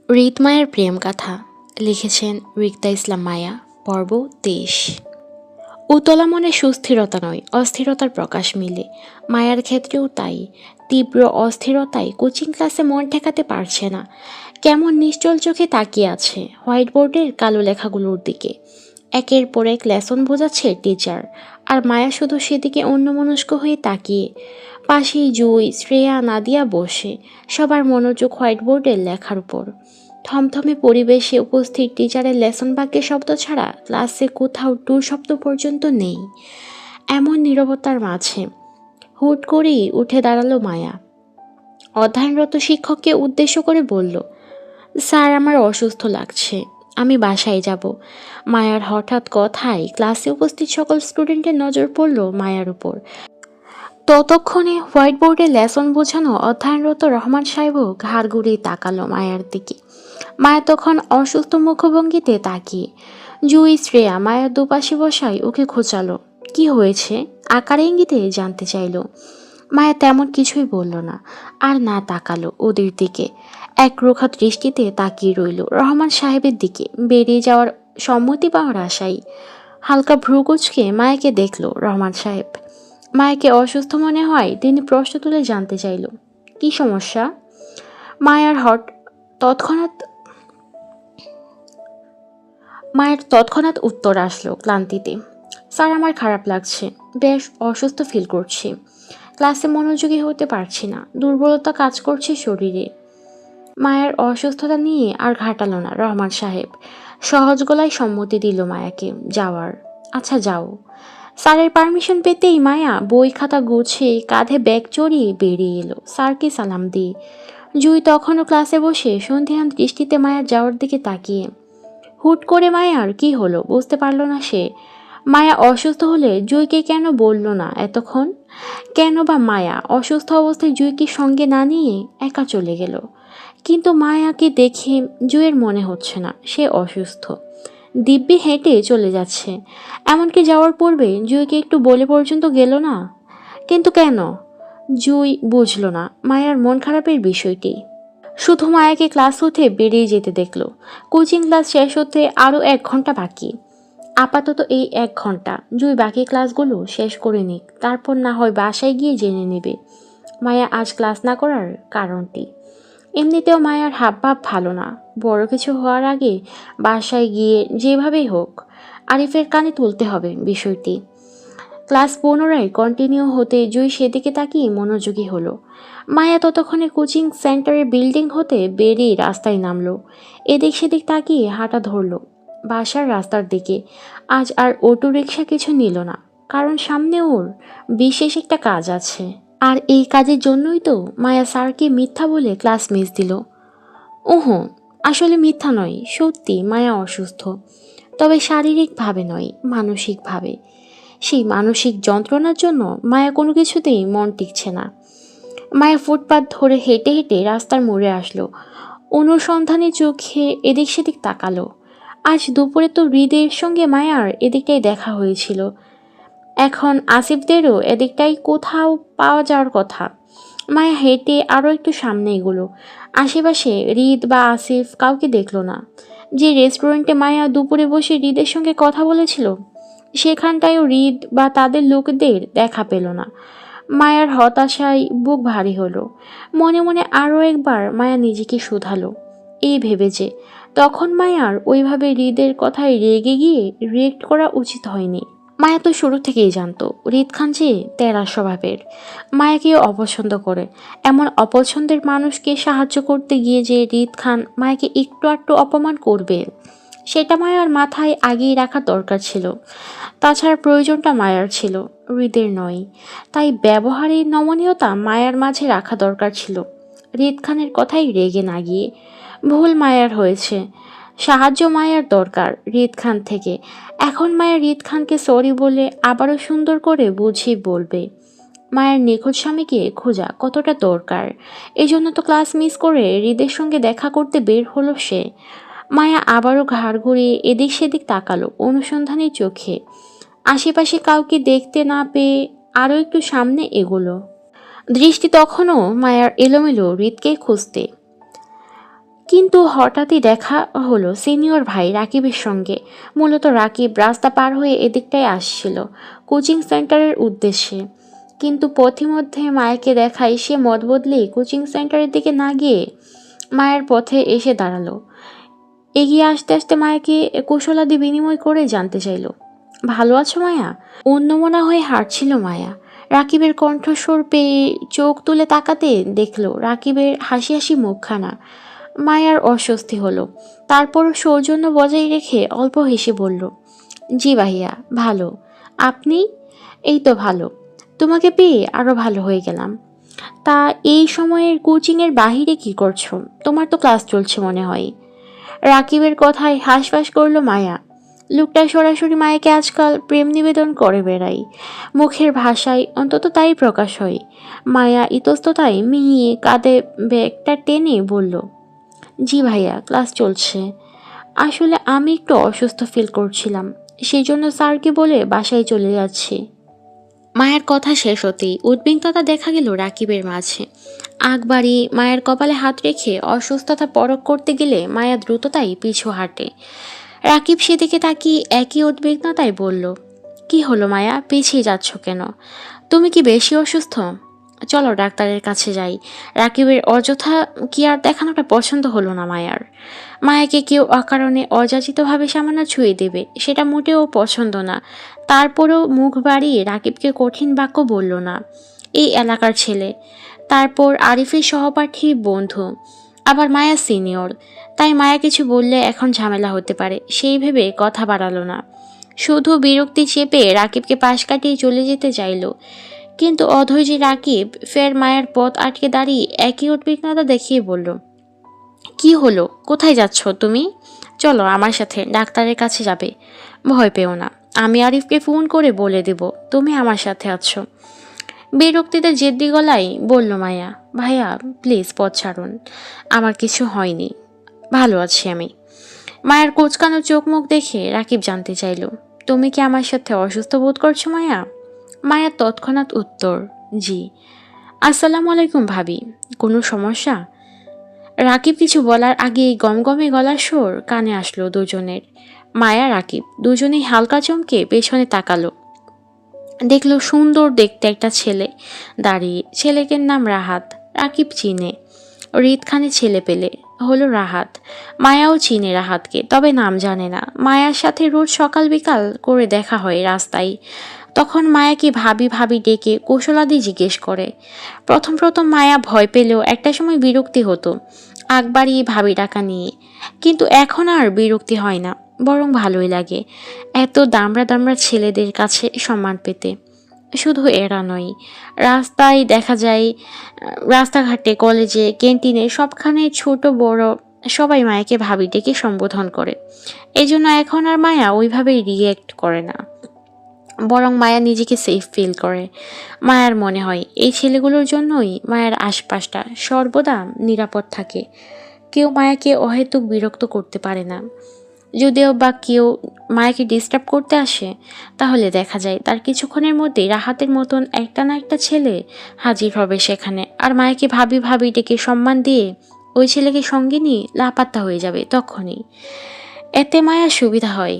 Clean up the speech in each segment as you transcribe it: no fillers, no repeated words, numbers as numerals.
রিতমায়ের প্রেম কথা লিখেছেন রিক্তা ইসলাম মায়া। পর্ব ২৩। উতলা মনে সুস্থিরতা নয়, অস্থিরতার প্রকাশ মিলে। মায়ার ক্ষেত্রেও তাই। তীব্র অস্থিরতায় কোচিং ক্লাসে মন ঠেকাতে পারছে না। কেমন নিশ্চল চোখে তাকিয়ে আছে হোয়াইট বোর্ডের কালো লেখাগুলোর দিকে। একের পর এক লেসন বোঝাচ্ছে টিচার, আর মায়া শুধু সেদিকে অন্যমনস্ক হয়ে তাকিয়ে। পাশেই জুই, শ্রেয়া, নাদিয়া বসে, সবার মনোযোগ হোয়াইট বোর্ডের লেখার উপর। থমথমে পরিবেশে উপস্থিত টিচারের লেসন বাক্যের শব্দ ছাড়া ক্লাসে কোথাও টুর শব্দ পর্যন্ত নেই। এমন নীরবতার মাঝে হুট করেই উঠে দাঁড়ালো মায়া। অধ্যয়নরত শিক্ষককে উদ্দেশ্য করে বলল, স্যার, আমার অসুস্থ লাগছে, আমি বাসায় যাব। মায়ার হঠাৎ কথায় ক্লাসে উপস্থিত সকল স্টুডেন্টের নজর পড়ল মায়ার উপর। ততক্ষণে হোয়াইট বোর্ডে লেসন বোঝানো অধ্যয়নরত রহমান সাহেবও ঘাড় ঘুরিয়ে তাকালো মায়ার দিকে। মায়া তখন অসুস্থ মুখভঙ্গিতে তাকিয়ে। জুই, শ্রেয়া মায়ার দুপাশে বসায় ওকে খোঁচালো। কি হয়েছে আকার ইঙ্গিতে জানতে চাইল। মায়া তেমন কিছুই বলল না, আর না তাকালো ওদের দিকে। এক রোখা দৃষ্টিতে তাকিয়ে রইল রহমান সাহেবের দিকে, বেরিয়ে যাওয়ার সম্মতি পাওয়ার আশায়। হালকা ভ্রুকুচকে মায়াকে দেখল রহমান সাহেব। মায়াকে অসুস্থ মনে হয় তিনি প্রশ্ন তুলে জানতে চাইল, কি সমস্যা? মায়ার হট তৎক্ষণাৎ মায়ের তৎক্ষণাৎ উত্তর আসলো ক্লান্তিতে, স্যার, আমার খারাপ লাগছে, বেশ অসুস্থ ফিল করছি, ক্লাসে মনোযোগী হতে পারছি না, দুর্বলতা কাজ করছে শরীরে। মায়ের অসুস্থতা নিয়ে আর ঘাটালো না রহমান সাহেব। সহজ গলায় সম্মতি দিল মায়াকে যাওয়ার। আচ্ছা, যাও। স্যারের পারমিশন পেতেই মায়া বই খাতা গুছিয়ে কাঁধে ব্যাগ চড়িয়ে বেরিয়ে এলো স্যারকে সালাম দিয়ে। জুই তখনও ক্লাসে বসে সন্ধিহান দৃষ্টিতে মায়ার যাওয়ার দিকে তাকিয়ে। হুট করে মায়ার কি হলো বুঝতে পারল না সে। মায়া অসুস্থ হলে জুইকে কেন বলল না এতক্ষণ? কেন বা মায়া অসুস্থ অবস্থায় জুইকে সঙ্গে না নিয়ে একা চলে গেল? কিন্তু মায়াকে দেখে জুইয়ের মনে হচ্ছে না সে অসুস্থ। দিব্যি হেঁটে চলে যাচ্ছে। এমনকি যাওয়ার পূর্বে জুইকে একটু বলে পর্যন্ত গেল না। কিন্তু কেন? জুই বুঝল না মায়ার মন খারাপের বিষয়টি। শুধু মায়াকে ক্লাস উঠে বেরিয়ে যেতে দেখল। কোচিং ক্লাস শেষ হতে আরও 1 ঘন্টা বাকি। আপাতত এই 1 ঘন্টা জুই বাকি ক্লাসগুলো শেষ করে নিক, তারপর না হয় বাসায় গিয়ে জেনে নেবে মায়া আজ ক্লাস না করার কারণটি। এমনিতেও মায়ার হাবভাব ভালো না। বড় কিছু হওয়ার আগে বাসায় গিয়ে যেভাবেই হোক আরিফের কানে তুলতে হবে বিষয়টি। ক্লাস পুনরায় কন্টিনিউ হতে জুই সেদিকে তাকিয়ে মনোযোগী হলো। মায়া ততক্ষণে কোচিং সেন্টারের বিল্ডিং হতে বেরিয়ে রাস্তায় নামলো। এদিক সেদিক তাকিয়ে হাঁটা ধরলো বাসার রাস্তার দিকে। আজ আর অটো রিক্সা কিছু নিল না, কারণ সামনে ওর বিশেষ একটা কাজ আছে। আর এই কাজের জন্যই তো মায়া স্যারকে মিথ্যা বলে ক্লাস মিস দিল। ওহো, আসলে মিথ্যা নয়, সত্যি মায়া অসুস্থ, তবে শারীরিকভাবে নয়, মানসিকভাবে। সেই মানসিক যন্ত্রণার জন্য মায়া কোনো কিছুতেই মন টিকছে না। মায়া ফুটপাত ধরে হেঁটে হেঁটে রাস্তার মোড়ে আসলো। অনুসন্ধানী চোখে এদিক সেদিক তাকালো। আজ দুপুরে তো হৃদের সঙ্গে মায়ার এদিকটাই দেখা হয়েছিল। এখন আসিফদেরও এদিকটাই কোথাও পাওয়া যাওয়ার কথা। মায়া হেঁটে আরও একটু সামনে এগোলো। আশেপাশে হৃদ বা আসিফ কাউকে দেখল না। যে রেস্টুরেন্টে মায়া দুপুরে বসে হৃদের সঙ্গে কথা বলেছিল সেখানটায়ও হৃদ বা তাদের লোকদের দেখা পেল না। মায়ার হতাশায় বুক ভারী হলো। মনে মনে আরও একবার মায়া নিজেকে শুধালো, এই ভেবে যে তখন মায়ার ওইভাবে হৃদের কথায় রেগে গিয়ে রিয়েক্ট করা উচিত হয়নি। মায়া তো শুরু থেকেই জানতো হৃদ খান যে তেরা স্বভাবের, মায়াকেও অপছন্দ করে। এমন অপছন্দের মানুষকে সাহায্য করতে গিয়ে যে হৃদ খান মায়াকে একটু আধটু অপমান করবে, সেটা মায়ার মাথায় আগেই রাখা দরকার ছিল। তাছাড়া প্রয়োজনটা মায়ার ছিল, হৃদের নয়। তাই ব্যবহারের নমনীয়তা মায়ার মাঝে রাখা দরকার ছিল, হৃদ খানের কথাই রেগে না গিয়ে। ভুল মায়ার হয়েছে, সাহায্য মায়ার দরকার হৃদ খান থেকে। এখন মায়া হৃদ খানকে সরি বলে আবারও সুন্দর করে বুঝিয়ে বলবে মায়ের নিখোঁজ স্বামীকে খোঁজা কতটা দরকার। এই জন্য তো ক্লাস মিস করে হৃদের সঙ্গে দেখা করতে বের হলো সে। মায়া আবারও ঘাড় ঘুরিয়ে এদিক সেদিক তাকালো অনুসন্ধানী চোখে। আশেপাশে কাউকে দেখতে না পেয়ে আরও একটু সামনে এগোলো। দৃষ্টি তখনও মায়ার এলোমেলো হৃদকে খুঁজতে। কিন্তু হঠাৎই দেখা হলো সিনিয়র ভাই রাকিবের সঙ্গে। মূলত রাকিব রাস্তা পার হয়ে এদিকটায় আসছিল কোচিং সেন্টারের উদ্দেশ্যে, কিন্তু পথিমধ্যে মায়াকে দেখায় সে মত বদলে কোচিং সেন্টারের দিকে না গিয়ে মায়ের পথে এসে দাঁড়ালো। এগিয়ে আসতে আসতে মায়াকে কুশলাদি বিনিময় করে জানতে চাইল, ভালো আছো মায়া? অন্যমনা হয়ে হাঁটছিল মায়া। রাকিবের কণ্ঠস্বর পেয়ে চোখ তুলে তাকাতে দেখলো রাকিবের হাসি হাসি মুখখানা। মায়ার অস্বস্তি হলো, তারপরও সৌজন্য বজায় রেখে অল্প হেসে বলল, জি ভাইয়া ভালো। আপনি? এই তো ভালো, তোমাকে পেয়ে আরো ভালো হয়ে গেলাম। তা এই সময়ের কোচিংয়ের বাহিরে কি করছো? তোমার তো ক্লাস চলছে মনে হয়। রাকিবের কথায় হাঁসফাঁস করলো মায়া। লোকটা সরাসরি মায়াকে আজকাল প্রেম নিবেদন করে বেড়াই, মুখের ভাষায় অন্তত তাই প্রকাশ হয়। মায়া ইতস্ততায় মিহিয়ে কাঁধে ব্যাগটা টেনে বলল, জি ভাইয়া ক্লাস চলছে। আসলে আমি একটু অসুস্থ ফিল করছিলাম, সেই জন্য স্যারকে বলে বাসায় চলে যাচ্ছি। মায়ের কথা শেষ হতেই উদ্বিগ্নতা দেখা গেল রাকিবের মাঝে। আগ বাড়িয়ে মায়ের কপালে হাত রেখে অসুস্থতা পরখ করতে গেলে মায়া দ্রুততাই পিছু হাঁটে। রাকিব সেদিকে তাকিয়ে একই উদ্বিগ্নতায় বলল, কি হলো মায়া, পিছিয়ে যাচ্ছ কেন? তুমি কি বেশি অসুস্থ? চলো ডাক্তারের কাছে যাই। রাকিবের অযথা কি আর দেখানোটা পছন্দ হলো না মায়ার। মায়াকে কেউ অকারণে অযাচিতভাবে সামান্য ছুঁয়ে দেবে সেটা মোটেও পছন্দ না। তারপরেও মুখ বাড়িয়ে রাকিবকে কঠিন বাক্য বলল না। এই এলাকার ছেলে, তারপর আরিফের সহপাঠী বন্ধু, আবার মায়া সিনিয়র, তাই মায়া কিছু বললে এখন ঝামেলা হতে পারে সেই ভেবে কথা বাড়ালো না। শুধু বিরক্তি চেপে রাকিবকে পাশ কাটিয়ে চলে যেতে চাইল, কিন্তু অধৈর্য রাকিব ফের মায়ের পথ আটকে দাঁড়িয়ে একই উদ্বিগ্নতা দেখিয়ে বলল, কি হলো, কোথায় যাচ্ছ তুমি? চলো আমার সাথে, ডাক্তারের কাছে যাবে। ভয় পেও না, আমি আরিফকে ফোন করে বলে দেব তুমি আমার সাথে আছো। বিরক্তিতে জেদ্দি গলায় বলল মায়া, ভাইয়া প্লিজ পথ ছাড়ুন, আমার কিছু হয়নি, ভালো আছি আমি। মায়ের কোচকানো চোখ মুখ দেখে রাকিব জানতে চাইল, তুমি কি আমার সাথে অসুস্থ বোধ করছো মায়া? মায়ের তৎক্ষণাৎ উত্তর, জি। আসসালামু আলাইকুম ভাবি, কোনো সমস্যা? রাকিব কিছু বলার আগেই গমগমে গলার সুর কানে আসলো দুজনের। মায়া রাকিব দুজনেই হালকা চমকে পেছনে তাকালো। দেখলো সুন্দর দেখতে একটা ছেলে দাঁড়িয়ে। ছেলেটির নাম রাহাত। রাকিব চিনে, হৃদখানে ছেলে পেলে হলো রাহাত। মায়াও চিনে রাহাতকে, তবে নাম জানে না। মায়ার সাথে রোজ সকাল বিকাল করে দেখা হয় রাস্তায়। তখন মায়াকে ভাবি ভাবি ডেকে কৌশলাদি জিজ্ঞেস করে। প্রথম প্রথম মায়া ভয় পেলেও একটা সময় বিরক্তি হতো আগ বাড়িয়ে ভাবি ডাকা নিয়ে, কিন্তু এখন আর বিরক্তি হয় না, বরং ভালোই লাগে এত দামড়া দামড়া ছেলেদের কাছে সম্মান পেতে। শুধু এরা নয়, রাস্তায় দেখা যায়, রাস্তাঘাটে, কলেজে, ক্যান্টিনে, সবখানে ছোট বড় সবাই মায়াকে ভাবি ডেকে সম্বোধন করে। এই জন্য এখন আর মায়া ওইভাবেই রিয়েক্ট করে না, বরং মায়া নিজেকে সেফ ফিল করে। মায়ার মনে হয় এই ছেলেগুলোর জন্যই মায়ের আশপাশটা সর্বদা নিরাপদ থাকে। কেউ মায়াকে অহেতুক বিরক্ত করতে পারে না। যদিও বা কেউ মায়াকে ডিস্টার্ব করতে আসে, তাহলে দেখা যায় তার কিছুক্ষণের মধ্যেই রাহাতের মতন একটা না একটা ছেলে হাজির হবে সেখানে, আর মায়াকে ভাবি ভাবি ডেকে সম্মান দিয়ে ওই ছেলেকে সঙ্গে নিয়ে লাপাত্তা হয়ে যাবে তখনই। এতে মায়ার সুবিধা হয়,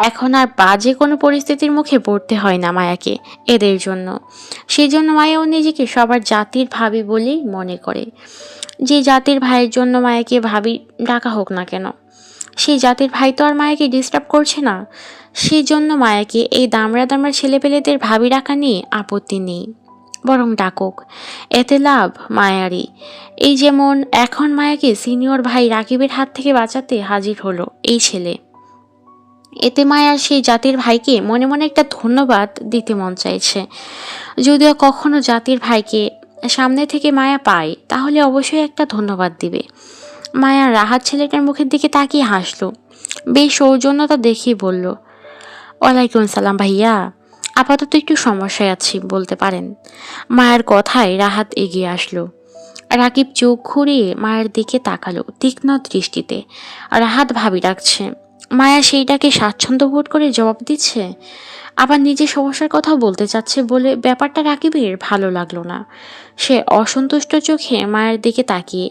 এখন আর বাজে কোনো পরিস্থিতির মুখে পড়তে হয় না মায়াকে এদের জন্য। সেই জন্য মায়াও নিজেকে সবার জাতির ভাবি বলেই মনে করে। যে জাতির ভাইয়ের জন্য মায়াকে ভাবি ডাকা হোক না কেন, সেই জাতির ভাই তো আর মায়াকে ডিস্টার্ব করছে না। সেই জন্য মায়াকে এই দামড়া দামড়া ছেলেপেলেদের ভাবি ডাকা নিয়ে আপত্তি নেই, বরং ডাকুক, এতে লাভ মায়ারই। এই যেমন এখন মায়াকে সিনিয়র ভাই রাকিবের হাত থেকে বাঁচাতে হাজির হলো এই ছেলে। এতে মায়ার সেই জাতির ভাইকে মনে মনে একটা ধন্যবাদ দিতে মন চাইছে। যদিও কখনো জাতির ভাইকে সামনে থেকে মায়া পায়, তাহলে অবশ্যই একটা ধন্যবাদ দিবে। মায়া রাহাত ছেলেটার মুখের দিকে তাকিয়ে হাসলো, বেশ সৌজন্যতা দেখিয়ে বলল, ওয়ালাইকুম সালাম ভাইয়া, আপাতত একটু সমস্যায় আছি বলতে পারেন। মায়ের কথায় রাহাত এগিয়ে আসলো। রাকিব চোখ ঘুরিয়ে মায়ের দিকে তাকালো তীক্ষ্ণ দৃষ্টিতে। রাহাত ভাবি ডাকছে। মায়া সেইটাকে স্বাচ্ছন্দ্য বোধ করে জবাব দিচ্ছে, আবার নিজের সমস্যার কথাও বলতে চাচ্ছে বলে ব্যাপারটা রাকিবের ভালো লাগলো না। সে অসন্তুষ্ট চোখে মায়ের দিকে তাকিয়ে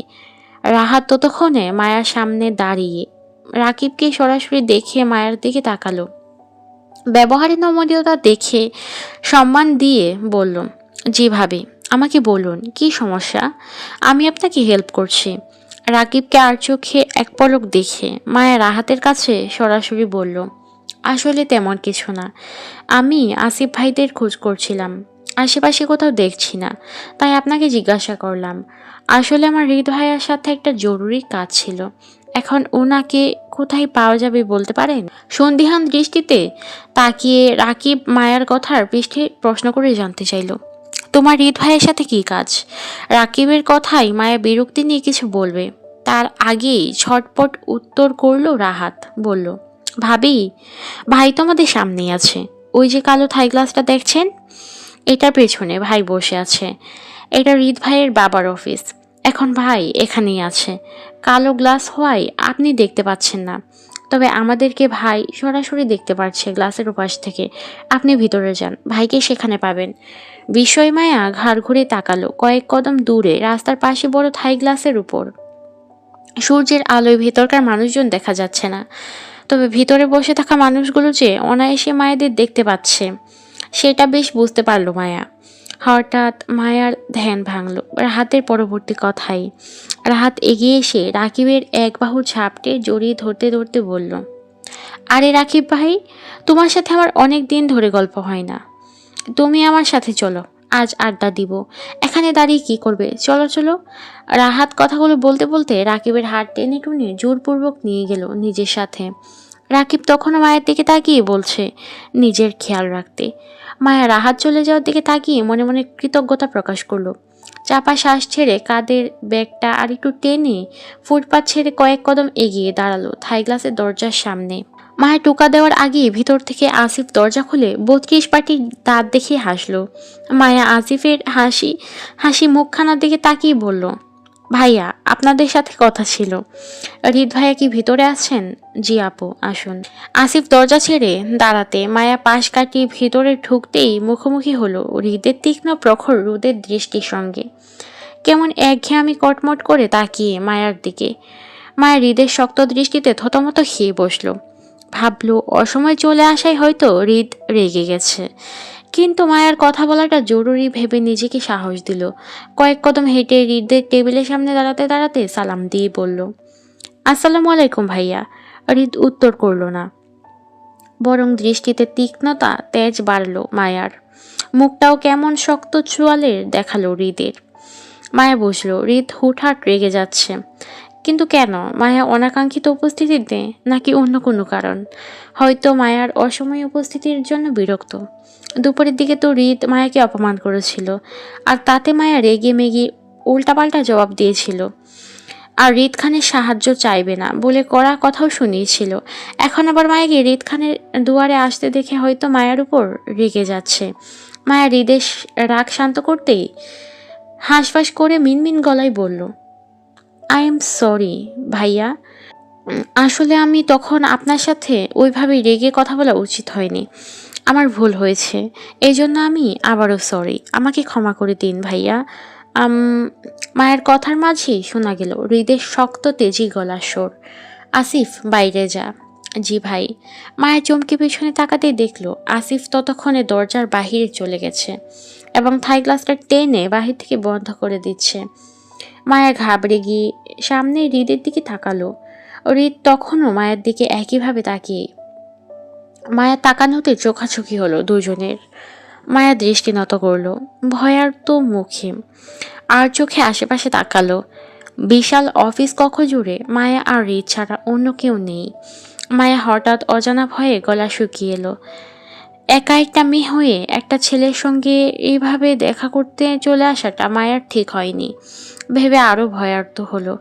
রাহাত ততক্ষণে মায়ার সামনে দাঁড়িয়ে রাকিবকে সরাসরি দেখে মায়ার দিকে তাকালো। ব্যবহারে নমনীয়তা দেখে সম্মান দিয়ে বলল, জি ভাবি, আমাকে বলুন কি সমস্যা, আমি আপনাকে হেল্প করছি। রাকিবকে আর চোখে এক পলক দেখে মায়া রাহাতের কাছে সরাসরি বলল, আসলে তেমন কিছু না, আমি আসিফ ভাইদের খোঁজ করছিলাম, আশেপাশে কোথাও দেখছি না, তাই আপনাকে জিজ্ঞাসা করলাম। আসলে আমার হৃদ ভাইয়ার সাথে একটা জরুরি কাজ ছিল, এখন ওনাকে কোথায় পাওয়া যাবে বলতে পারেন? সন্দিহান দৃষ্টিতে তাকিয়ে রাকিব মায়ার কথার পৃষ্ঠে প্রশ্ন করে জানতে চাইল, তোমার হৃদ ভাইয়ের সাথে কি কাজ? রাকিবের কথাই মায়া বিরক্তি নিয়ে কিছু বলবে, তার আগেই ছটপট উত্তর করলো রাহাত। বলল, ভাবি, ভাই তো আমাদের সামনেই আছে, ওই যে কালো থাই গ্লাসটা দেখছেন, এটার পেছনে ভাই বসে আছে। এটা হৃদ ভাইয়ের বাবার অফিস। এখন ভাই এখানেই আছে, কালো গ্লাস হওয়ায় আপনি দেখতে পাচ্ছেন না, তবে আমাদেরকে ভাই সরাসরি দেখতে পাচ্ছে গ্লাসের ওপাশ থেকে। আপনি ভিতরে যান, ভাইকে সেখানে পাবেন। বিস্ময় মায়া ঘাড় ঘুরে তাকালো কয়েক কদম দূরে রাস্তার পাশে বড় থাই গ্লাসের উপর। সূর্যের আলোয় ভেতরকার মানুষজন দেখা যাচ্ছে না, তবে ভিতরে বসে থাকা মানুষগুলো যে অনায়াসে মায়েদের দেখতে পাচ্ছে সেটা বেশ বুঝতে পারল মায়া। হঠাৎ মায়ার ধ্যান ভাঙল রাহাতের পরবর্তী কথাই। রাহাত এগিয়ে এসে রাকিবের এক বাহু ঝাপটে জড়িয়ে ধরতে ধরতে বলল, আরে রাকিব ভাই, তোমার সাথে আমার অনেক দিন ধরে গল্প হয় না, তুমি আমার সাথে চলো, আজ আড্ডা দিব। এখানে দাঁড়িয়ে কি করবে, চলো চলো। রাহাত কথাগুলো বলতে বলতে রাকিবের হাত টেনে টুনে জোরপূর্বক নিয়ে গেল নিজের সাথে। রাকিব তখনও মায়ের দিকে তাকিয়ে বলছে নিজের খেয়াল রাখতে। মায়া রাহাত চলে যাওয়ার দিকে তাকিয়ে মনে মনে কৃতজ্ঞতা প্রকাশ করলো। চাপা শ্বাস ছেড়ে কাঁধের ব্যাগটা আর একটু টেনে ফুটপাত ছেড়ে কয়েক কদম এগিয়ে দাঁড়ালো থাই গ্লাসের দরজার সামনে। মায়ের টোকা দেওয়ার আগেই ভিতর থেকে আসিফ দরজা খুলে 32 পাটির দাঁত দেখিয়ে হাসলো। মায়া আসিফের হাসি হাসি মুখখানার দিকে তাকিয়ে বলল, ভাইয়া, আপনাদের সাথে কথা ছিল। হৃদ ভাইয়া কি ভিতরে আছেন? জি আপু, আসুন। আসিফ দরজা ছেড়ে দাঁড়াতে মায়া পাশ কাটিয়ে ভিতরে ঢুকতেই মুখোমুখি হলো হৃদের তীক্ষ্ণ প্রখর রোদের দৃষ্টির সঙ্গে। কেমন একঘেয়েমি কটমট করে তাকিয়ে মায়ার দিকে। মায়া হৃদের শক্ত দৃষ্টিতে থতমত খেয়ে বসল। ভাবলো অসময় চলে আসায় হয়তো হৃদ রেগে গেছে, কিন্তু মায়ার কথা বলাটা জরুরি ভেবে নিজেকে সাহস দিল। কয়েক কদম হেঁটে হৃদের টেবিলের সামনে দাঁড়াতে দাঁড়াতে সালাম দিয়ে বলল, আসসালামু আলাইকুম ভাইয়া। হৃদ উত্তর করল না, বরং দৃষ্টিতে তীক্ষ্ণতা তেজ বাড়ল মায়ার। মুখটাও কেমন শক্ত চোয়ালের দেখালো হৃদের। মায়া বুঝলো হৃদ হুটহাট রেগে যাচ্ছে, কিন্তু কেন? মায়া অনাকাঙ্ক্ষিত উপস্থিতিতে নাকি অন্য কোনো কারণ? হয়তো মায়ার অসময় উপস্থিতির জন্য বিরক্ত। দুপুরের দিকে তো হৃদ মায়াকে অপমান করেছিল, আর তাতে মায়া রেগে মেগে উল্টাপাল্টা জবাব দিয়েছিল, আর হৃদ খানের সাহায্য চাইবে না বলে কড়া কথাও শুনিয়েছিল। এখন আবার মায়াকে হৃদ খানের দুয়ারে আসতে দেখে হয়তো মায়ার উপর রেগে যাচ্ছে। মায়া হৃদের রাগ শান্ত করতেই হাঁসফাঁস করে মিনমিন গলায় বলল, আই এম সরি ভাইয়া, আসলে আমি তখন আপনার সাথে ওইভাবে রেগে কথা বলা উচিত হয়নি, আমার ভুল হয়েছে, এই জন্য আমি আবারও সরি, আমাকে ক্ষমা করে দিন ভাইয়া। মায়ের কথার মাঝেই শোনা গেল হৃদের শক্ত তেজি গলার স্বর, আসিফ বাইরে যা। জি ভাই। মায়ের চমকে পিছনে তাকাতেই দেখলো আসিফ ততক্ষণে দরজার বাহিরে চলে গেছে এবং থাই গ্লাসটা টেনে বাহির থেকে বন্ধ করে দিচ্ছে। মায়া ঘাবড়ে গিয়ে সামনে হৃদের দিকে তাকালো। হৃদ তখনও মায়ের দিকে একইভাবে তাকিয়ে। মায়া তাকানোতে চোখাচোখি হলো দুজনের। মায়া দৃষ্টি নত করলো ভয়ার্ত মুখে, আর চোখে আশেপাশে তাকালো। বিশাল অফিস কক্ষ জুড়ে মায়া আর হৃদ ছাড়া অন্য কেউ নেই। মায়া হঠাৎ অজানা ভয়ে গলা শুকিয়ে এলো। একা একটা মেয়ে হয়ে একটা ছেলের সঙ্গে এইভাবে দেখা করতে চলে আসাটা মায়ার ঠিক হয়নি ভেবে আরও ভয়ার্ত হলো।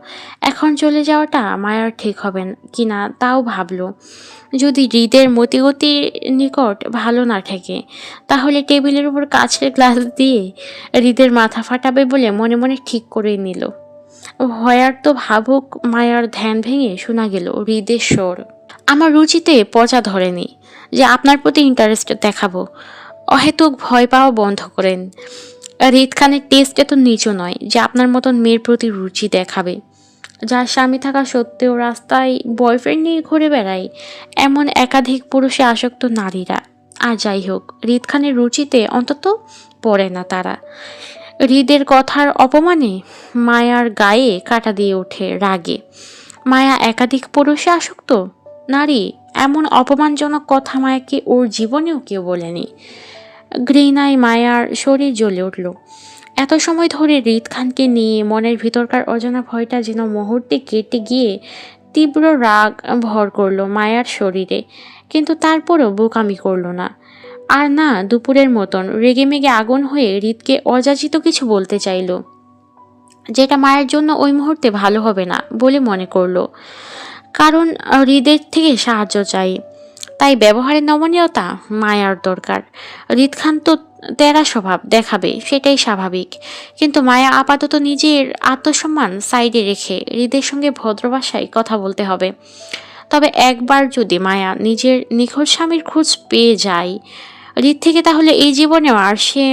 এখন চলে যাওয়াটা মায়ার ঠিক হবে কিনা তাও ভাবলো। যদি হৃদের মতিগতির নিকট ভালো না থাকে, তাহলে টেবিলের উপর কাছের গ্লাস দিয়ে হৃদের মাথা ফাটাবে বলে মনে মনে ঠিক করে নিল। ভয়ার্ত ভাবুক মায়ার ধ্যান ভেঙে শোনা গেল হৃদের স্বর, আমার রুচিতে পচা ধরেনি যে আপনার প্রতি ইন্টারেস্ট দেখাবো, অহেতুক ভয় পাওয়া বন্ধ করেন। হৃদ খানের টেস্ট এত নিচু নয় যে আপনার মতন মেয়ের প্রতি রুচি দেখাবে। যার স্বামী থাকা সত্ত্বেও রাস্তায় বয়ফ্রেন্ড নিয়ে ঘুরে বেড়ায়, এমন একাধিক পুরুষে আসক্ত নারীরা। আর যাই হোক, হৃদ খানের রুচিতে অন্তত পড়ে না তারা। হৃদের কথার অপমানে মায়ার গায়ে কাটা দিয়ে ওঠে রাগে। মায়া একাধিক পুরুষে আসক্ত নারী, এমন অপমানজনক কথা মায়াকে ওর জীবনেও কেউ বলেনি। ঘৃণায় মায়ার শরীর জ্বলে উঠল। এত সময় ধরে হৃদ খানকে নিয়ে মনের ভিতরকার অজানা ভয়টা যেন মুহূর্তে কেটে গিয়ে তীব্র রাগ ভর করলো মায়ার শরীরে, কিন্তু তারপরও বোকামি করলো না। আর না দুপুরের মতন রেগেমেগে আগুন হয়ে হৃদকে অযাচিত কিছু বলতে চাইল, যেটা মায়ের জন্য ওই মুহূর্তে ভালো হবে না বলে মনে করলো। কারণ হৃদের থেকে সাহায্য চাই, তাই ব্যবহারের নমনীয়তা মায়ার দরকার। হৃদ খান তো তেরা স্বভাব দেখাবে, সেটাই স্বাভাবিক, কিন্তু মায়া আপাতত নিজের আত্মসম্মান সাইডে রেখে হৃদের সঙ্গে ভদ্র ভাষায় কথা বলতে হবে। তবে একবার যদি মায়া নিজের নিখোঁজ স্বামীর খোঁজ পেয়ে যায় হৃদ থেকে, তাহলে এই জীবনেও আর সে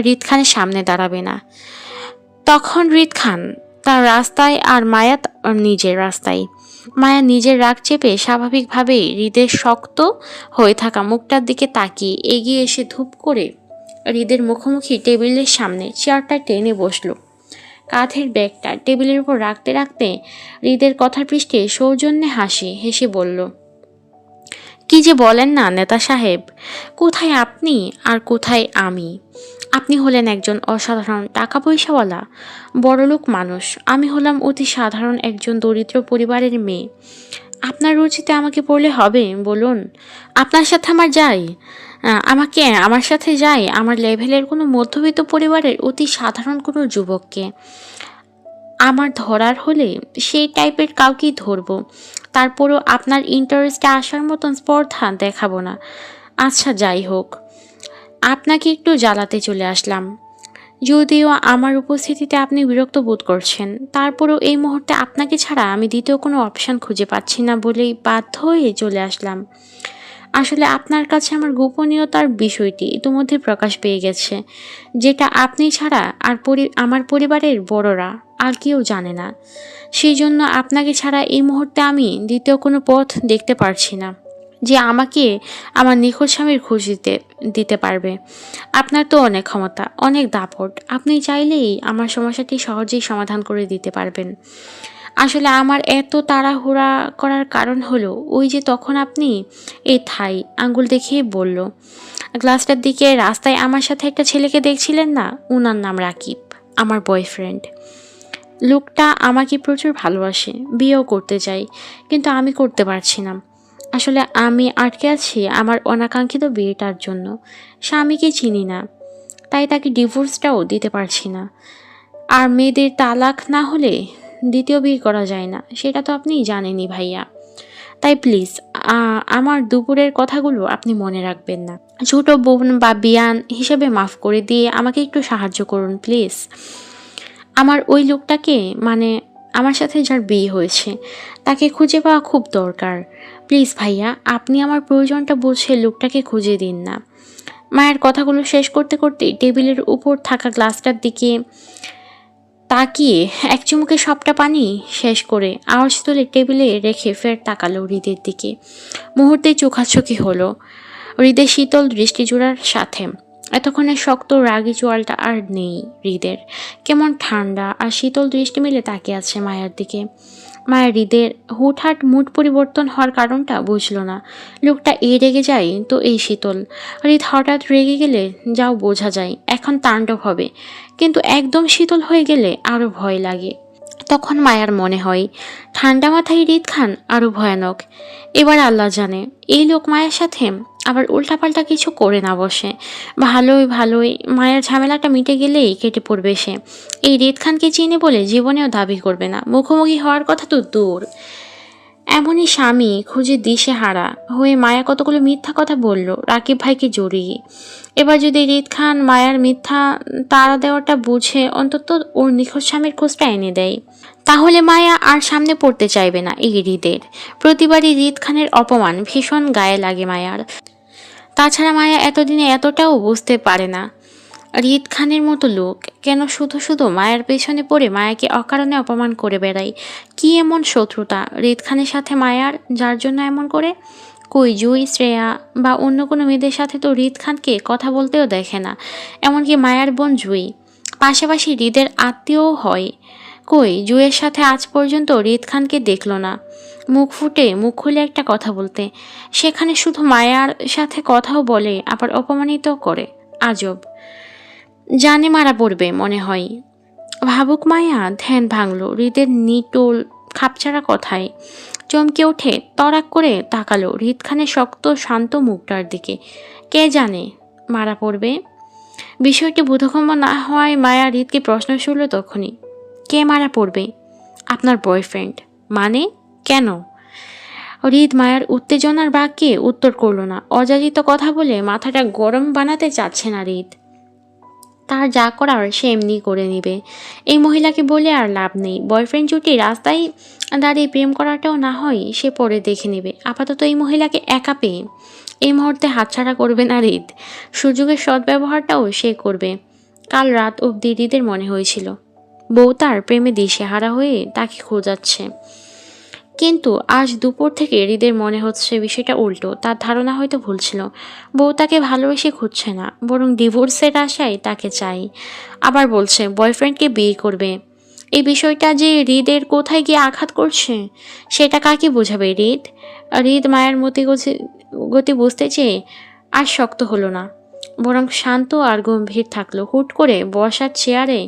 হৃদ খানের সামনে দাঁড়াবে না। তখন হৃদ খান তার রাস্তায় আর মায়া নিজের রাস্তায়। মায়া নিজের রাগ চেপে স্বাভাবিকভাবেই হৃদের শক্ত হয়ে থাকা মুখটার দিকে তাকিয়ে এগিয়ে এসে ধূপ করে হৃদের মুখোমুখি টেবিলের সামনে চেয়ারটা টেনে বসলো। কাঁধের ব্যাগটা টেবিলের উপর রাখতে রাখতে হৃদের কথার পৃষ্ঠে সৌজন্যে হেসে বলল, কি যে বলেন না নেতা সাহেব, কোথায় আপনি আর কোথায় আমি? আপনি হলেন একজন অসাধারণ টাকা পয়সাওয়ালা বড়লোক মানুষ, আমি হলাম অতি সাধারণ একজন দরিদ্র পরিবারের মেয়ে। আপনার রুচিতে আমাকে পড়লে হবে বলুন? আপনার সাথে আমার যাই, আমার সাথে যাই আমার লেভেলের কোনো মধ্যবিত্ত পরিবারের অতি সাধারণ কোনো যুবককে। আমার ধরার হলে সেই টাইপের কাউকেই ধরবো, তারপরও আপনার ইন্টারেস্টে আসার মতন স্পর্ধা দেখাবো না। আচ্ছা যাই হোক, আপনাকে একটু জ্বালাতে চলে আসলাম। যদিও আমার উপস্থিতিতে আপনি বিরক্ত বোধ করছেন, তারপরেও এই মুহূর্তে আপনাকে ছাড়া আমি দ্বিতীয় কোনো অপশান খুঁজে পাচ্ছি না বলেই বাধ্য হয়ে চলে আসলাম। আসলে আপনার কাছে আমার গোপনীয়তার বিষয়টি ইতিমধ্যে প্রকাশ পেয়ে গেছে, যেটা আপনি ছাড়া আর আমার পরিবারের বড়রা আর কেউ জানে না। সেই জন্য আপনাকে ছাড়া এই মুহূর্তে আমি দ্বিতীয় কোনো পথ দেখতে পারছি না যে আমাকে আমার নিখোঁজ স্বামীর খোঁজ দিতে পারবে। আপনার তো অনেক ক্ষমতা, অনেক দাপট, আপনি চাইলেই আমার সমস্যাটি সহজেই সমাধান করে দিতে পারবেন। আসলে আমার এত তাড়াহুড়া করার কারণ হলো ওই যে তখন আপনি এই থাই আঙ্গুল দেখিয়ে বলল গ্লাসটার দিকে রাস্তায় আমার সাথে একটা ছেলেকে দেখছিলেন না, উনার নাম রাকিব, আমার বয়ফ্রেন্ড। লোকটা আমাকে প্রচুর ভালোবাসে, বিয়েও করতে চাই, কিন্তু আমি করতে পারছি না। আসলে আমি আটকে আছি আমার অনাকাঙ্ক্ষিত বিয়েটার জন্য। স্বামীকে চিনি না, তাই তাকে ডিভোর্সটাও দিতে পারছি না। আর মেয়েদের তালাক না হলে দ্বিতীয় বিয়ে করা যায় না, সেটা তো আপনি জানেনই ভাইয়া। তাই প্লিজ আমার দুপুরের কথাগুলো আপনি মনে রাখবেন না। ছোট বোন বা বিয়ান হিসেবে মাফ করে দিয়ে আমাকে একটু সাহায্য করুন প্লিজ। আমার ওই লোকটাকে, মানে আমার সাথে যার বিয়ে হয়েছে, তাকে খুঁজে পাওয়া খুব দরকার। প্লিজ ভাইয়া, আপনি আমার প্রয়োজনটা বুঝে লোকটাকে খুঁজে দিন না। মায়ের কথাগুলো শেষ করতে করতে টেবিলের উপর থাকা গ্লাসটার দিকে তাকিয়ে এক চুমুকে সবটা পানি শেষ করে আওয়াজ তুলে টেবিলে রেখে ফের তাকালো হৃদের দিকে। মুহূর্তে চোখাচোখি হলো হৃদের শীতল দৃষ্টি জোড়ার সাথে। এতক্ষণে শক্ত রাগী চোয়ালটা আর নেই হৃদের, কেমন ঠান্ডা আর শীতল দৃষ্টি মিলে তাকিয়ে আছে মায়ের দিকে। মায়ের হৃদের হুটহাট মুড পরিবর্তন হওয়ার কারণটা বুঝলো না। লোকটা এই রেগে যায় তো এই শীতল, হৃদ হঠাৎ রেগে গেলে যাও বোঝা যায় এখন তাণ্ডব হবে, কিন্তু একদম শীতল হয়ে গেলে আরও ভয় লাগে। তখন মায়ার মনে হয় ঠান্ডা মাথায় হৃদ খান আরও ভয়ানক। এবার আল্লাহ জানে এই লোক মায়ের সাথে আবার উল্টাপাল্টা কিছু করে না বসে। ভালোই মায়ের ঝামেলাটা মিটে গেলেই কেটে পড়বে সে। এই হৃদ খানকে চিনে বলে জীবনেও দাবি করবে না, মুখোমুখি হওয়ার কথা তো দূর। এমনই স্বামী খুঁজে দিশে হারা হয়ে মায়া কতগুলো মিথ্যা কথা বলল রাকিব ভাইকে জড়িয়ে। এবার যদি হৃদ খান মায়ার মিথ্যা তাড়া দেওয়াটা বুঝে অন্তত ওর নিখোঁজ স্বামীর খোঁজটা এনে দেয়, তাহলে মায়া আর সামনে পড়তে চাইবে না এই হৃদের। প্রতিবারই হৃদ খানের অপমান ভীষণ গায়ে লাগে মায়ার। তাছাড়া মায়া এতদিনে এতটাও বুঝতে পারে না রিদ খানের মতো লোক কেন শুধু শুধু মায়ের পেছনে পড়ে মায়াকে অকারণে অপমান করে বেড়ায়? কি এমন শত্রুতা রিদ খানের সাথে মায়ার, যার জন্য এমন করে? কই জুই, শ্রেয়া বা অন্য কোনো মেয়েদের সাথে তো রিদ খানকে কথা বলতেও দেখে না, এমনকি মায়ার বোন জুই পাশাপাশি হৃদের আত্মীয়ও হয়। কই জুয়ের সাথে আজ পর্যন্ত রিদ খানকে দেখলো না মুখ খুলে একটা কথা বলতে। সেখানে শুধু মায়ার সাথে কথাও বলে, আবার অপমানিতও করে। আজব। জানে মারা পড়বে মনে হয়। ভাবুক মায়া ধ্যান ভাঙল হৃদের নিটোল খাপছাড়া কথায়। চমকে ওঠে, তড়াক করে তাকালো হৃদ খানের শক্ত শান্ত মুখটার দিকে। কে জানে মারা পড়বে? বিষয়টি বোধগম্য না হওয়ায় মায়া হৃদকে প্রশ্ন শুনল তখনই। কে মারা পড়বে? আপনার বয়ফ্রেন্ড। মানে? কেন? হৃদ মায়ার উত্তেজনার বাক্যে উত্তর করল না। অযাচিত কথা বলে মাথাটা গরম বানাতে চাচ্ছে না হৃদ। তার যা করার সে এমনি করে নেবে। এই মহিলাকে বলে আর লাভ নেই। বয়ফ্রেন্ড জুটি রাস্তায় দাঁড়িয়ে প্রেম করাটাও না হয় সে পরে দেখে নেবে। আপাতত এই মহিলাকে একা পেয়ে এই মুহূর্তে হাতছাড়া করবে না হৃদ। সুযোগের সদ্ব্যবহারটাও সে করবে। কাল রাত অবধি হৃদের মনে হয়েছিল বউ তার প্রেমে দিশেহারা হয়ে তাকে খোঁজাচ্ছে, কিন্তু আজ দুপুর থেকে হৃদের মনে হচ্ছে বিষয়টা উল্টো। তার ধারণা হয়তো ভুল ছিল। বউ তাকে ভালোবেসে খুঁজছে না, বরং ডিভোর্সের আশায় তাকে চাই। আবার বলছে বয়ফ্রেন্ডকে বিয়ে করবে। এই বিষয়টা যে হৃদের কোথায় গিয়ে আঘাত করছে সেটা কাকে বোঝাবে হৃদ? হৃদ মায়ের গতি বুঝতে চেয়ে আর শক্ত হলো না, বরং শান্ত আর গম্ভীর থাকলো। হুট করে বসার চেয়ারে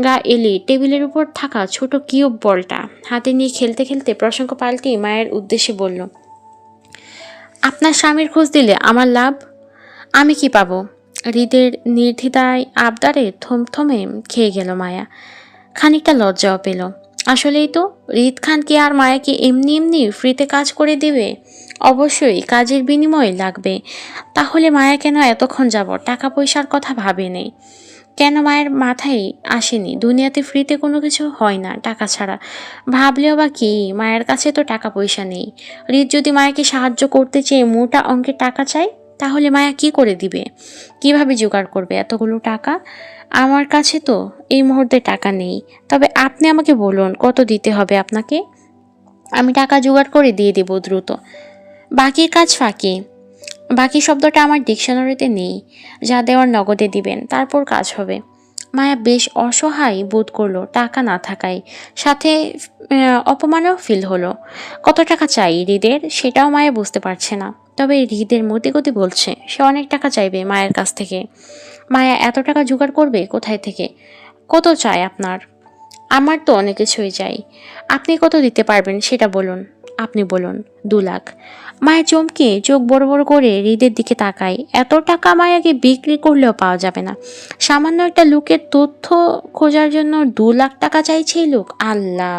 গা এলি টেবিলের উপর থাকা ছোট কিউব বলটা হাতে নিয়ে খেলতে খেলতে প্রসঙ্গ পাল্টিয়ে মায়ের উদ্দেশ্যে বলল, আপনার স্বামীর খোঁজ দিলে আমার লাভ? আমি কি পাবো? হৃদের নির্দ্বিধায় আবদারে থমথমে খেয়ে গেল মায়া। খানিকটা লজ্জাও পেল। আসলেই তো, হৃদ খান কি আর মায়াকে এমনি এমনি ফ্রিতে কাজ করে দেবে? অবশ্যই কাজের বিনিময়ে লাগবে। তাহলে মায়া কেন এতক্ষণ যাব টাকা পয়সার কথা ভাবেনি? কেন মায়ের মাথায় আসেনি দুনিয়াতে ফ্রিতে কোনো কিছু হয় না টাকা ছাড়া? ভাবলেও বা কি, মায়ের কাছে তো টাকা পয়সা নেই। হৃদ যদি মায়াকে সাহায্য করতে চেয়ে মোটা অঙ্কের টাকা চায়, তাহলে মায়া কি করে দিবে? কিভাবে জোগাড় করবে এতগুলো টাকা? আমার কাছে তো এই মুহূর্তে টাকা নেই। তবে আপনি আমাকে বলুন কত দিতে হবে আপনাকে, আমি টাকা জোগাড় করে দিয়ে দেব দ্রুত। বাকির কাজ ফাঁকি। বাকি শব্দটা আমার ডিকশনারিতে নেই। যা দেওয়ার নগদে দিবেন, তারপর কাজ হবে। মায়া বেশ অসহায় বোধ করলো টাকা না থাকায়, সাথে অপমানও ফিল হলো। কত টাকা চাই হৃদের সেটাও মায়া বুঝতে পারছে না। তবে হৃদের মতিগতি বলছে সে অনেক টাকা চাইবে মায়ের কাছ থেকে। মায়া এত টাকা জোগাড় করবে কোথায় থেকে? কত চাই আপনার? আমার তো অনেক কিছুই চাই। আপনি কত দিতে পারবেন সেটা বলুন। আপনি বলুন। 2 লাখ। মায়া চমকে চোখ বড় বড় করে হৃদের দিকে তাকায়। এত টাকা মায়াকে বিক্রি করলেও পাওয়া যাবে না। সামান্য একটা লোকের তথ্য খোঁজার জন্য 2 লাখ টাকা চাইছে এই লোক। আল্লাহ!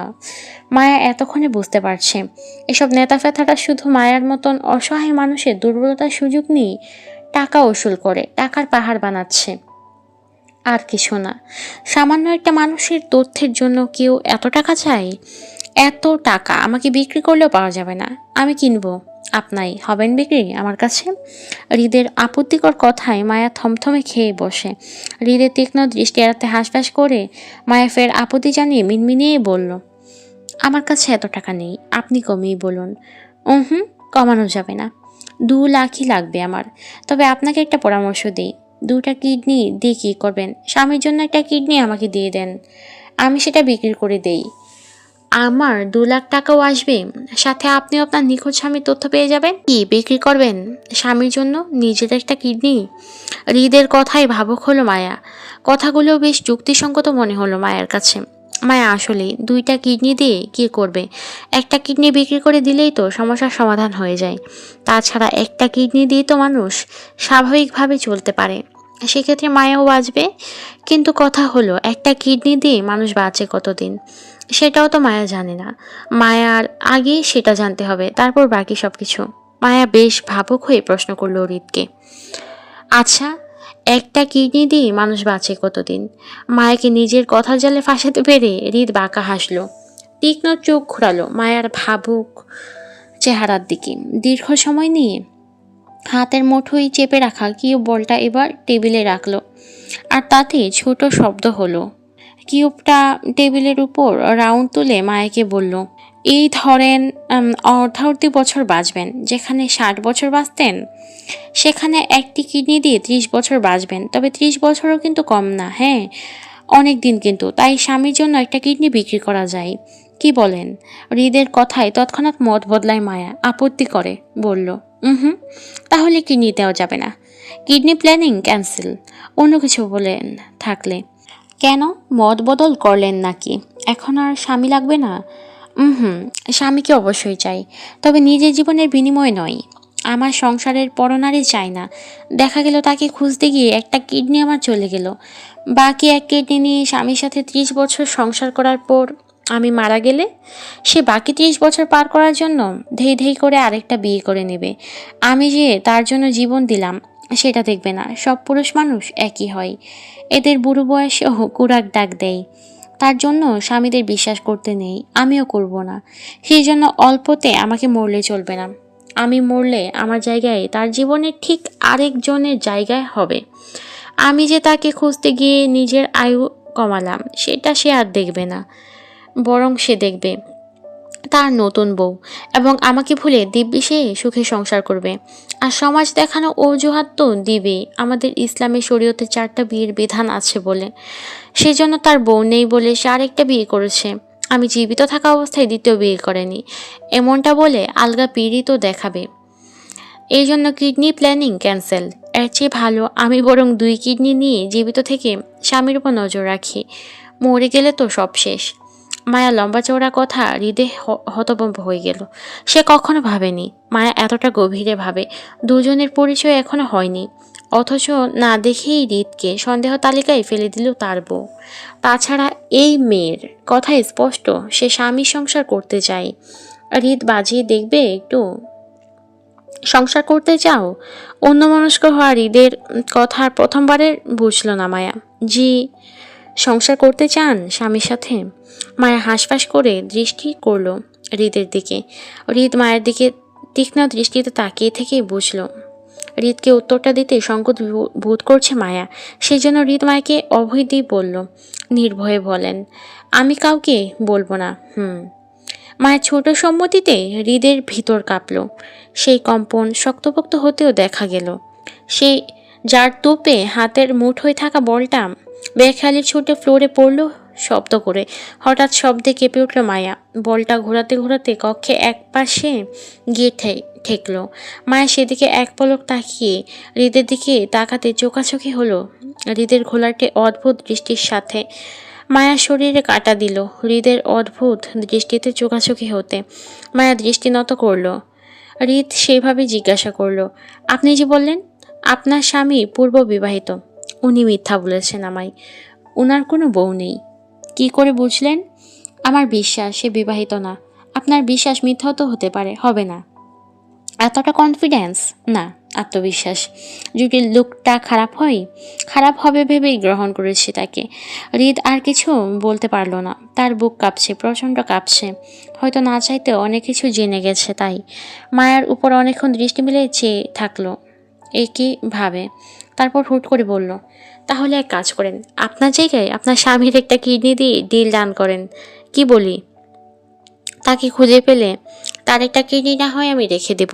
মায়া এতক্ষণে বুঝতে পারছে এসব নেতা ফেতাটা শুধু মায়ার মতন অসহায় মানুষের দুর্বলতার সুযোগ নিয়ে টাকা উসুল করে টাকার পাহাড় বানাচ্ছে, আর কিছু না। সামান্য একটা মানুষের তথ্যের জন্য কেউ এত টাকা চায়? এত টাকা আমাকে বিক্রি করলেও পাওয়া যাবে না। আমি কিনবো। আপনাই হবেন বিক্রি আমার কাছে? হৃদের আপত্তিকর কথায় মায়া থমথমে খেয়ে বসে। হৃদের তীক্ষ্ণ দৃষ্টি এড়াতে হাঁসফাঁস করে মায়া ফের আপত্তি জানিয়ে মিনমিনিয়ে বলল, আমার কাছে এত টাকা নেই, আপনি কমিয়ে বলুন। হুম, কমানো যাবে না। 2 লাখই লাগবে আমার। তবে আপনাকে একটা পরামর্শ দিই, 2টা কিডনি দিয়ে কী করবেন? স্বামীর জন্য একটা কিডনি আমাকে দিয়ে দেন, আমি সেটা বিক্রি করে দেই। আমার 2 লাখ টাকাও আসবে, সাথে আপনিও আপনার নিখোঁজ স্বামীর তথ্য পেয়ে যাবেন। কি বিক্রি করবেন স্বামীর জন্য নিজের একটা কিডনি? হৃদের কথায় ভাবুক হলো মায়া। কথাগুলো বেশ যুক্তিসঙ্গত মনে হলো মায়ের কাছে। মায়া আসলে 2টা কিডনি দিয়ে কী করবে? একটা কিডনি বিক্রি করে দিলেই তো সমস্যার সমাধান হয়ে যায়। তাছাড়া একটা কিডনি দিয়ে তো মানুষ স্বাভাবিকভাবে চলতে পারে, সেক্ষেত্রে মায়াও বাঁচবে। কিন্তু কথা হলো একটা কিডনি দিয়ে মানুষ বাঁচে কতদিন সেটাও তো মায়া জানে না। মায়ার আগে সেটা জানতে হবে, তারপর বাকি সব কিছু। মায়া বেশ ভাবুক হয়ে প্রশ্ন করলো হৃদকে, আচ্ছা একটা কিডনি দিয়ে মানুষ বাঁচে কতদিন? মায়াকে নিজের কথার জালে ফাঁসাতে পেরে হৃদ বাঁকা হাসলো। তীক্ষ্ণ চোখ ঘোরালো মায়ার ভাবুক চেহারার দিকে। দীর্ঘ সময় নিয়ে হাতের মুঠোয় চেপে রাখা কিউব বলটা এবার টেবিলে রাখলো, আর তাতে ছোট শব্দ হলো। কিউবটা টেবিলের উপর রাউন্ড তুলে মায়াকে বলল, এই ধরেন অর্ধাবধি বছর বাঁচবেন। যেখানে 60 বছর বাঁচতেন, সেখানে একটি কিডনি দিয়ে 30 বছর বাঁচবেন। তবে 30 বছরও কিন্তু কম না, হ্যাঁ, অনেক দিন কিন্তু। তাই স্বামীর জন্য একটা কিডনি বিক্রি করা যায়, কি বলেন? হৃদের কথায় তৎক্ষণাৎ মত বদলায় মায়া, আপত্তি করে বলল, হুম, তাহলে কিডনি দেওয়া যাবে না। Kidney planning cancel. অন্য কিছু বলেন থাকলে। কেন, মত বদল করলেন নাকি? এখন আর স্বামী লাগবে না? হুম, স্বামীকে অবশ্যই চাই, তবে নিজের জীবনের বিনিময়ে নয়। আমার সংসারের পরনারী চাই না। দেখা গেল তাকে খুঁজতে গিয়ে একটা কিডনি আমার চলে গেল। বাকি এক কিডনি নিয়ে স্বামীর সাথে 30 বছর সংসার করার পর আমি মারা গেলে সে বাকি 30 বছর পার করার জন্য ধেই ধেই করে আরেকটা বিয়ে করে নেবে। আমি যে তার জন্য জীবন দিলাম সেটা দেখবে না। সব পুরুষ মানুষ একই হয়, এদের বুড়ো বয়সেও কুরাক ডাক দেয়। তার জন্য স্বামীদের বিশ্বাস করতে নেই, আমিও করব না। সেই জন্য অল্পতে আমাকে মরলে চলবে না। আমি মরলে আমার জায়গায় তার জীবনের ঠিক আরেকজনের জায়গায় হবে। আমি যে তাকে খুঁজতে গিয়ে নিজের আয়ু কমালাম সেটা সে আর দেখবে না, বরং সে দেখবে তার নতুন বউ, এবং আমাকে ভুলে দিব্যি সে সুখে সংসার করবে। আর সমাজ দেখানো অজুহাত তো দিবেই, আমাদের ইসলামী শরীয়তে 4টা বিয়ের বিধান আছে বলে। সেজন্য তার বউ নেই বলে সে আরেকটা বিয়ে করেছে। আমি জীবিত থাকা অবস্থায় দ্বিতীয় বিয়ে করেনি, এমনটা বলে আলগা পিড়ি তো দেখাবে। এই জন্য কিডনি প্ল্যানিং ক্যান্সেল। এর চেয়ে ভালো আমি বরং 2 কিডনি নিয়ে জীবিত থেকে স্বামীর উপর নজর রাখি। মরে গেলে তো সব শেষ। মায়া লম্বা চওড়া কথা হৃদে হতভম্ব হয়ে গেল। সে কখনো ভাবেনি মায়া এতটা গভীরে ভাবে। দুজনের পরিচয় এখনো হয়নি, অথচ না দেখেই হৃদকে সন্দেহ তালিকায় ফেলে দিল তার বউ। তাছাড়া এই মেয়ের কথাই স্পষ্ট, সে স্বামী সংসার করতে চায়। হৃদ বাজিয়ে দেখবে একটু, সংসার করতে চাও? অন্যমনস্ক হওয়া হৃদের কথা প্রথমবারের বুঝল না মায়া। জি, সংসার করতে চান স্বামীর সাথে? মায়া হাঁসফাঁস করে দৃষ্টি করল হৃদের দিকে। হৃদ মায়ের দিকে তীক্ষ্ণ দৃষ্টিতে তাকিয়ে থেকে বুঝল হৃদকে উত্তরটা দিতে সংকোচ বোধ করছে মায়া। সেই জন্য হৃদ মায়াকে অভয় দিয়ে বলল, নির্ভয়ে বলেন, আমি কাউকে বলবো না। মায়ের ছোট সম্মতিতে হৃদের ভিতর কাঁপল। সেই কম্পন শক্তপোক্ত হতেও দেখা গেল। সেই যার তোপে হাতের মুঠোয় থাকা বলটা বেখেয়ালির ছুটে ফ্লোরে পড়ল শব্দ করে। হঠাৎ শব্দে কেঁপে উঠল মায়া। বলটা ঘোরাতে ঘোরাতে কক্ষে এক পাশে গিয়ে ঠেকল। মায়া সেদিকে এক পলক তাকিয়ে হৃদের দিকে তাকাতে চোখাচোখি হলো হৃদের ঘোলাটে অদ্ভুত দৃষ্টির সাথে। মায়া শরীরে কাটা দিল হৃদের অদ্ভুত দৃষ্টিতে চোখাচোখি হতে। মায়া দৃষ্টি নত করল। হৃদ সেইভাবে জিজ্ঞাসা করল, আপনি যে বললেন আপনার স্বামী পূর্ব বিবাহিত? উনি মিথ্যা বলেছেন আমায়, উনার কোনো বউ নেই। কি করে বুঝলেন? আমার বিশ্বাস সে বিবাহিত না। আপনার বিশ্বাস মিথ্যাও তো হতে পারে, হবে না। এতটা কনফিডেন্স? না, আত্মবিশ্বাস। যদি লুকটা খারাপ হয়, খারাপ হবে ভেবেই গ্রহণ করেছি তাকে। হৃদ আর কিছু বলতে পারল না। তার বুক কাঁপছে, প্রচণ্ড কাঁপছে। হয়তো না চাইতেও অনেক কিছু জেনে গেছে তাই। মায়ার উপর অনেকক্ষণ দৃষ্টি মিলে চেয়ে থাকলো একই ভাবে। তারপর হুট করে বলল, তাহলে এক কাজ করেন, আপনার জায়গায় আপনার স্বামীর একটা কিডনি দিয়ে ডিল ডান করেন। কি বলি? তাকে খুঁজে পেলে তার একটা কিডনি না হয় আমি রেখে দেব,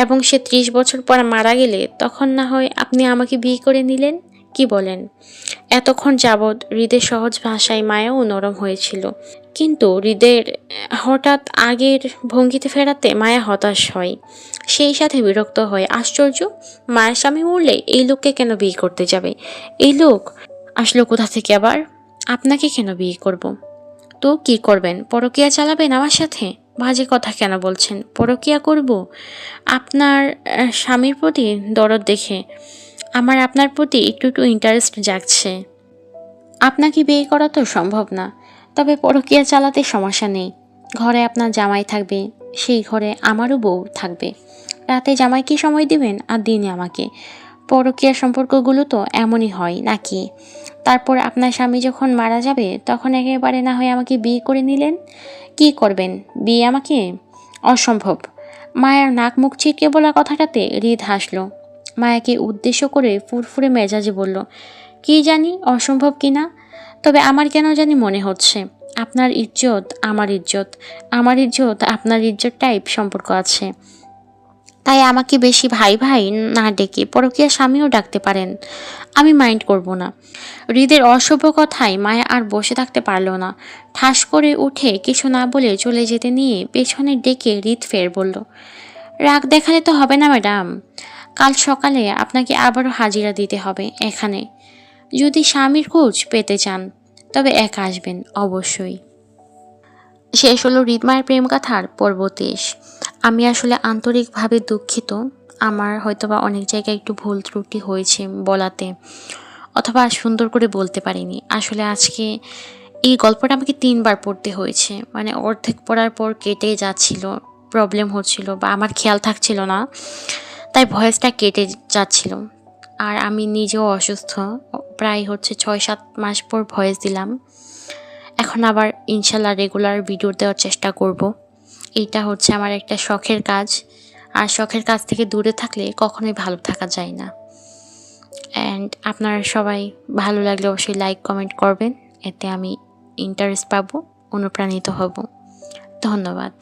এবং সে 30 বছর পর মারা গেলে তখন না হয় আপনি আমাকে বিয়ে করে নিলেন। কি বলেন? এতক্ষণ যাবৎ হৃদের সহজ ভাষায় মায়াও নরম হয়েছিল, কিন্তু হৃদের হঠাৎ আগের ভঙ্গিতে ফেরাতে মায়া হতাশ হয়, সেই সাথে বিরক্ত হয়। আশ্চর্য, মায়ের স্বামী মরলে এই লোককে কেন বিয়ে করতে যাবে? এই লোক আসলো কোথা থেকে আবার? আপনাকে কেন বিয়ে করব? তো কি করবেন? পরকীয়া চালাবেন আমার সাথে? বাজে কথা কেন বলছেন? পরকীয়া করব? আপনার স্বামীর প্রতি দরদ দেখে আমার আপনার প্রতি একটু একটু ইন্টারেস্ট জাগছে। আপনাকে বিয়ে করা তো সম্ভব না, তবে পরকীয়া চালাতে সমস্যা নেই। ঘরে আপনার জামাই থাকবে, সেই ঘরে আমারও বউ থাকবে। রাতে জামাইকে সময় দিবেন আর দিনে আমাকে। পরকীয়া সম্পর্কগুলো তো এমনই হয় নাকি? তারপর আপনার স্বামী যখন মারা যাবে তখন একেবারে না হয় আমাকে বিয়ে করে নিলেন। কি করবেন বিয়ে আমাকে? অসম্ভব। মায়ের নাক মুখ চিটকে বলা কথাটাতে হৃদ হাসলো। মায়াকে উদ্দেশ্য করে ফুরফুরে মেজাজে বলল, কি জানি অসম্ভব কিনা, তবে আমার কেন জানি মনে হচ্ছে আপনার ইজ্জত আমার ইজ্জত, আমার ইজ্জত আপনার ইজ্জত টাইপ সম্পর্ক আছে। তাই আমাকে বেশি ভাই ভাই না ডেকে পরকীয়া স্বামীও ডাকতে পারেন, আমি মাইন্ড করব না। হৃদের অসভ্য কথায় মায়া আর বসে থাকতে পারল না। ঠাস করে উঠে কিছু না বলে চলে যেতে নিয়ে পেছনে ডেকে হৃদ ফের বলল, রাগ দেখালে তো হবে না ম্যাডাম, কাল সকালে আপনাকে আবারও হাজিরা দিতে হবে এখানে। যদি স্বামীর খোঁজ পেতে চান তবে একা আসবেন অবশ্যই। শেষ হলো হৃদমায়ের প্রেম গাথার পর্ব 23। আমি আসলে আন্তরিকভাবে দুঃখিত, আমার হয়তোবা অনেক জায়গায় একটু ভুল ত্রুটি হয়েছে বলাতে, অথবা সুন্দর করে বলতে পারিনি। আসলে আজকে এই গল্পটা আমাকে 3বার পড়তে হয়েছে, মানে অর্ধেক পড়ার পর কেটে যাচ্ছিল, প্রবলেম হচ্ছিল বা আমার খেয়াল থাকছিল না, তাই ভয়েসটা কেটে যাচ্ছিল। আর আমি নিজেও অসুস্থ, প্রায় 6-7 মাস পর ভয়েস দিলাম। এখন আবার ইনশাল্লাহ রেগুলার ভিডিও দেওয়ার চেষ্টা করব। এইটা আমার একটা শখের কাজ, আর শখের কাজ থেকে দূরে থাকলে কখনোই ভালো থাকা যায় না। অ্যান্ড আপনারা সবাই ভালো লাগলে অবশ্যই লাইক কমেন্ট করবেন, এতে আমি ইন্টারেস্ট পাবো, অনুপ্রাণিত হব। ধন্যবাদ।